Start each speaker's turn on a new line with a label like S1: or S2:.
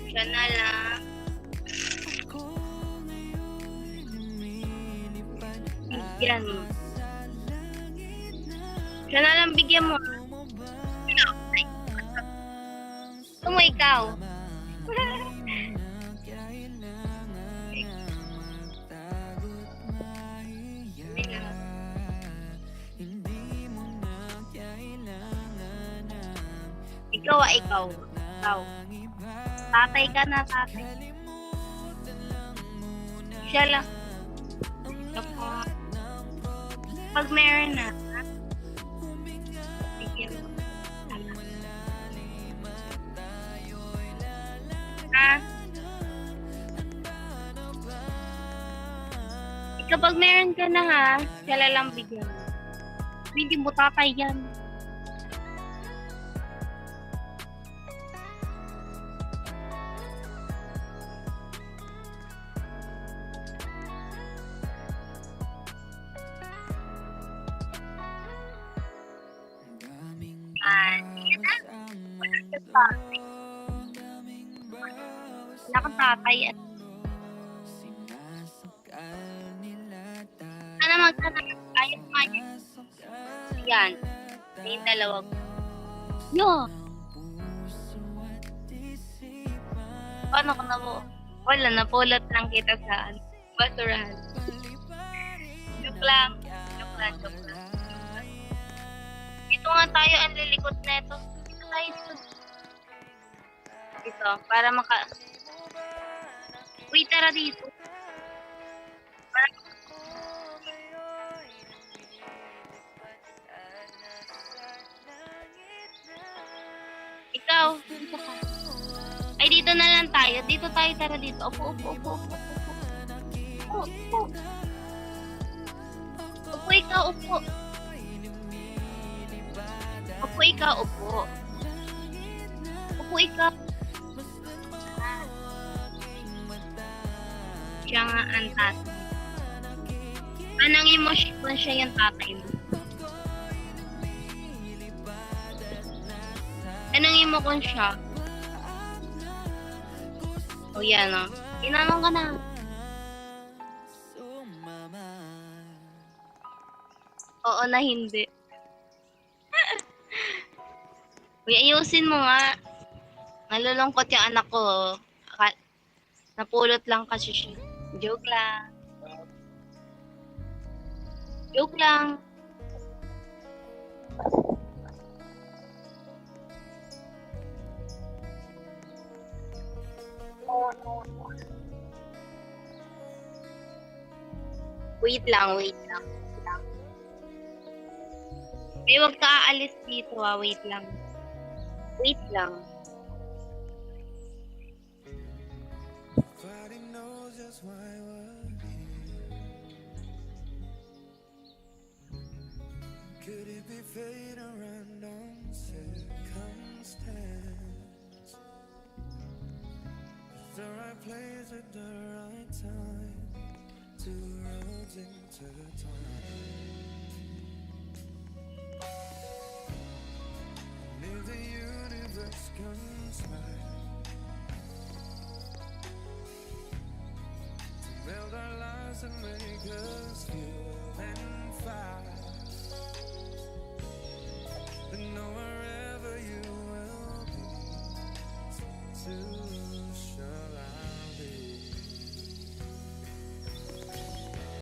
S1: Siya na lang. Bigyan mo. Siya na lang bigyan mo. Gusto mo ikaw. Ikaw ikaw. Ikaw. Tatay ka na, tatay. Siya lang. Pag meron na, bigyan mo. Ha? Kapag meron ka na ha, sila lang bigyan mo. Hindi mo tatay yan. Wala kang tatay. Ano magtanong? Ayos nga yan. Yan. Yung dalawa. Yo! Paano ko na po? Wala, napulot lang kita sa basurahan. Joke lang. Joke lang. Dito nga tayo, ang lilikot na ito. Dito tayo. Dito, para Uy, tara dito. Para... Ikaw. Ay, dito na lang tayo. Dito tayo, tara dito. Upo. Upo, ikaw, upo. Upo, ikaw, upo. Upo, ikaw. Siya nga ang tatay. Anong emosyon siya yung tatay mo? Anong emosyon siya? O yan o. Tinanong ka na. Oo na hindi. Uy, ayusin mo nga. Nalulungkot yung anak ko. Napulot lang kasi siya. Joke lang. Joke lang. Wait lang. Eh, huwag ka aalis dito Wait lang.
S2: Could it be fate or random circumstance? The right place at the right time, two roads intertwined. And if the universe conspires